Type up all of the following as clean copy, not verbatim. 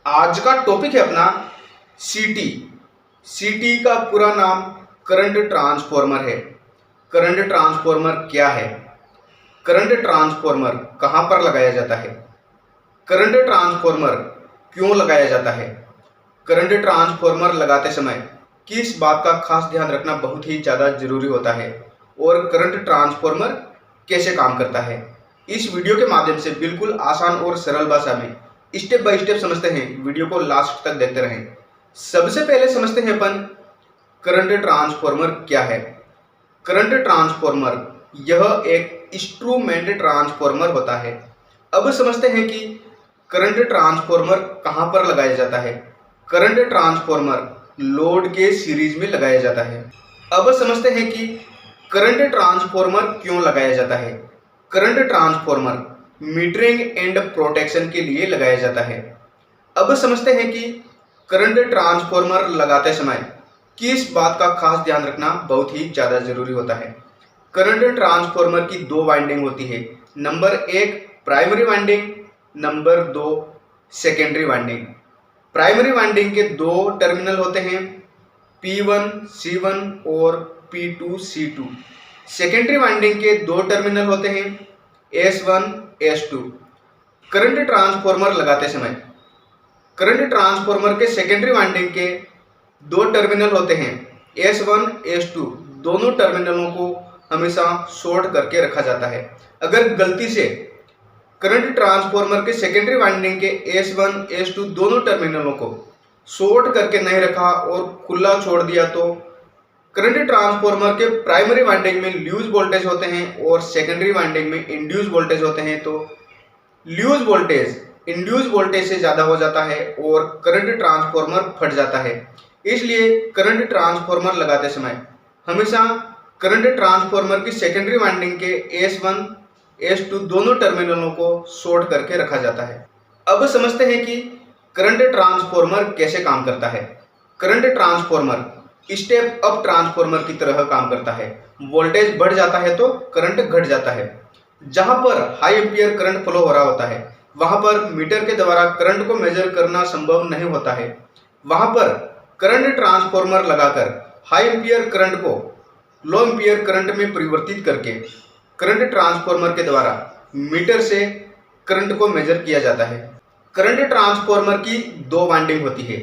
आज का टॉपिक है अपना सीटी। सीटी का पूरा नाम करंट ट्रांसफॉर्मर है। करंट ट्रांसफॉर्मर क्या है? करंट ट्रांसफॉर्मर कहाँ पर लगाया जाता है? करंट ट्रांसफॉर्मर क्यों लगाया जाता है? करंट ट्रांसफॉर्मर लगाते समय किस बात का खास ध्यान रखना बहुत ही ज़्यादा जरूरी होता है और करंट ट्रांसफॉर्मर कैसे काम करता है, इस वीडियो के माध्यम से बिल्कुल आसान और सरल भाषा में स्टेप बाय स्टेप समझते हैं। वीडियो को लास्ट तक देखते रहें। सबसे पहले समझते हैं अपन करंट ट्रांसफॉर्मर क्या है। करंट ट्रांसफॉर्मर यह एक इंस्ट्रूमेंट ट्रांसफॉर्मर होता है। अब समझते हैं कि करंट ट्रांसफॉर्मर कहां पर लगाया जाता है। करंट ट्रांसफॉर्मर लोड के सीरीज में लगाया जाता है। अब समझते हैं कि करंट ट्रांसफॉर्मर क्यों लगाया जाता है। Current transformer metering and protection के लिए लगाया जाता है। अब समझते हैं कि करंट ट्रांसफॉर्मर लगाते समय किस बात का खास ध्यान रखना बहुत ही ज़्यादा जरूरी होता है। करंट ट्रांसफॉर्मर की दो वाइंडिंग होती है। Number 1 primary winding, number 2 secondary winding. Primary winding के दो टर्मिनल होते हैं, P1 C1 और P2 C2। सेकेंडरी वाइंडिंग के दो टर्मिनल होते हैं, S1 S2। करंट ट्रांसफॉर्मर लगाते समय करंट ट्रांसफॉर्मर के सेकेंडरी वाइंडिंग के दो टर्मिनल होते हैं, S1 S2। दोनों टर्मिनलों को हमेशा शॉर्ट करके रखा जाता है। अगर गलती से करंट ट्रांसफॉर्मर के सेकेंडरी वाइंडिंग के S1 S2 दोनों टर्मिनलों को शॉर्ट करके नहीं रखा और खुला छोड़ दिया तो करंट ट्रांसफॉर्मर के प्राइमरी वाइंडिंग में ल्यूज वोल्टेज होते हैं और सेकेंडरी वाइंडिंग में इंड्यूस वोल्टेज होते हैं। तो ल्यूज वोल्टेज इंड्यूस वोल्टेज से ज़्यादा हो जाता है और करंट ट्रांसफॉर्मर फट जाता है। इसलिए करंट ट्रांसफॉर्मर लगाते समय हमेशा करंट ट्रांसफॉर्मर की सेकेंडरी वाइंडिंग के S1 S2 दोनों टर्मिनलों को शॉर्ट करके रखा जाता है। अब समझते हैं कि करंट ट्रांसफॉर्मर कैसे काम करता है। Current transformer step up transformer की तरह काम करता है। वोल्टेज बढ़ जाता है तो करंट घट जाता है। जहां पर हाई एम्पियर करंट फ्लो हो रहा होता है वहां पर मीटर के द्वारा करंट को मेजर करना संभव नहीं होता है। वहां पर करंट ट्रांसफॉर्मर लगाकर हाई एम्पियर करंट को लो एम्पियर करंट में परिवर्तित करके करंट ट्रांसफॉर्मर के द्वारा मीटर से करंट को मेजर किया जाता है। करंट ट्रांसफॉर्मर की दो वाइंडिंग होती है,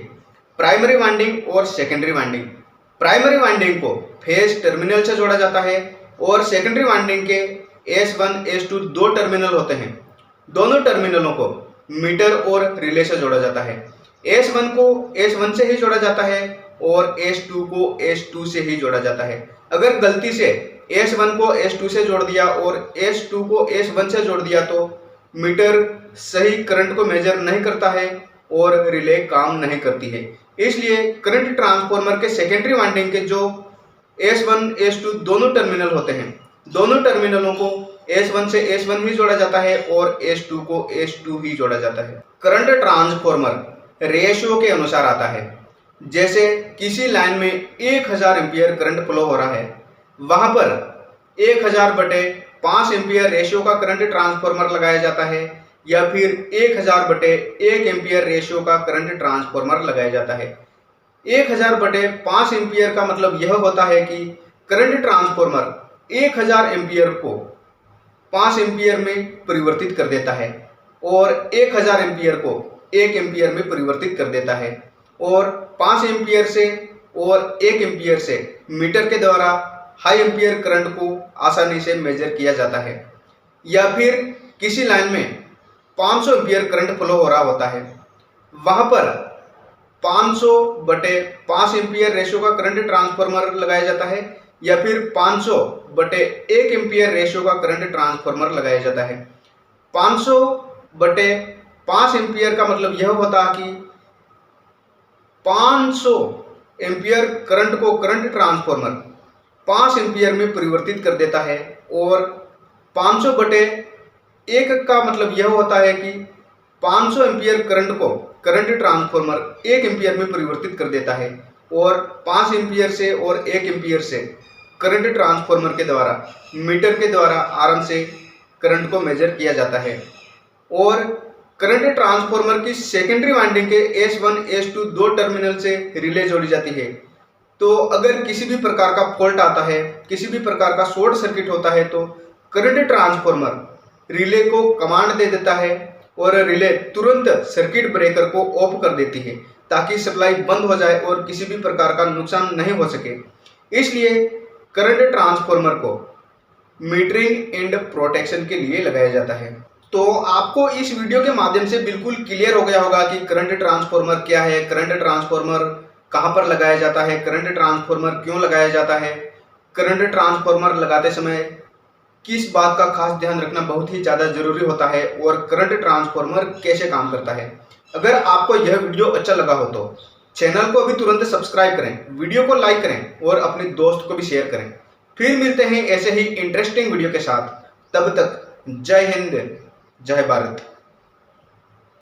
प्राइमरी वाइंडिंग और सेकेंडरी वाइंडिंग। प्राइमरी वाइंडिंग को फेज टर्मिनल से जोड़ा जाता है और सेकेंडरी वाइंडिंग के S1 S2 दो टर्मिनल होते हैं। दोनों टर्मिनलों को मीटर और रिले से जोड़ा जाता है। S1 को S1 से ही जोड़ा जाता है और S2 को S2 से ही जोड़ा जाता है। अगर गलती से S1 को S2 से जोड़ दिया और S2 को S1 से जोड़ दिया तो मीटर सही करंट को मेजर नहीं करता है और रिले काम नहीं करती है। इसलिए करंट ट्रांसफॉर्मर के सेकेंडरी वाइंडिंग के जो S1 S2 दोनों टर्मिनल होते हैं, दोनों टर्मिनलों को S1 से S1 ही जोड़ा जाता है और S2 को S2 ही जोड़ा जाता है। करंट ट्रांसफॉर्मर रेशियो के अनुसार आता है। जैसे किसी लाइन में 1000 एम्पियर करंट फ्लो हो रहा है, वहां पर 1000/5 एम्पियर रेशियो का करंट ट्रांसफॉर्मर लगाया जाता है या फिर 1000/1 एम्पियर रेशियो का करंट ट्रांसफॉर्मर लगाया जाता है। 1000/5 एम्पियर का मतलब यह होता है कि करंट ट्रांसफॉर्मर 1000 एम्पियर को 5 एम्पियर में परिवर्तित कर देता है और 1000 एम्पियर को 1 एम्पियर में परिवर्तित कर देता है और 5 एम्पियर से और 1 एम्पियर से मीटर के द्वारा हाई एम्पियर करंट को आसानी से मेजर किया जाता है। या फिर किसी लाइन में 500 एम्पियर करंट फ्लो हो रहा होता है, वहां पर 500/5 एम्पियर रेशियो का करंट ट्रांसफॉर्मर लगाया जाता है या फिर 500/1 एम्पियर रेशियो का करंट ट्रांसफॉर्मर लगाया जाता है। 500/5 एम्पियर का मतलब यह होता है कि 500 एम्पियर करंट को करंट ट्रांसफॉर्मर 5 एम्पियर में परिवर्तित कर देता है और 500/1 का मतलब यह होता है कि 500 एम्पियर करंट को करंट ट्रांसफॉर्मर 1 एम्पियर में परिवर्तित कर देता है और 5 एम्पियर से और 1 एम्पियर से करंट ट्रांसफॉर्मर के द्वारा मीटर के द्वारा आराम से करंट को मेजर किया जाता है। और करंट ट्रांसफार्मर की सेकेंडरी वाइंडिंग के S1 S2 दो टर्मिनल से रिले जोड़ी जाती है। तो अगर किसी भी प्रकार का फॉल्ट आता है, किसी भी प्रकार का शॉर्ट सर्किट होता है, तो करंट ट्रांसफार्मर रिले को कमांड दे देता है और रिले तुरंत सर्किट ब्रेकर को ऑफ कर देती है ताकि सप्लाई बंद हो जाए और किसी भी प्रकार का नुकसान नहीं हो सके। इसलिए करंट ट्रांसफार्मर को मीटरिंग एंड प्रोटेक्शन के लिए लगाया जाता है। तो आपको इस वीडियो के माध्यम से बिल्कुल क्लियर हो गया होगा कि करंट ट्रांसफार्मर क्या है, करंट ट्रांसफार्मर कहां पर लगाया जाता है, करंट ट्रांसफार्मर क्यों लगाया जाता है, करंट ट्रांसफार्मर लगाते समय किस बात का खास ध्यान रखना बहुत ही ज़्यादा जरूरी होता है और करंट ट्रांसफार्मर कैसे काम करता है। अगर आपको यह वीडियो अच्छा लगा हो तो चैनल को अभी तुरंत सब्सक्राइब करें, वीडियो को लाइक करें और अपने दोस्त को भी शेयर करें। फिर मिलते हैं ऐसे ही इंटरेस्टिंग वीडियो के साथ। तब तक जय हिंद, जय भारत।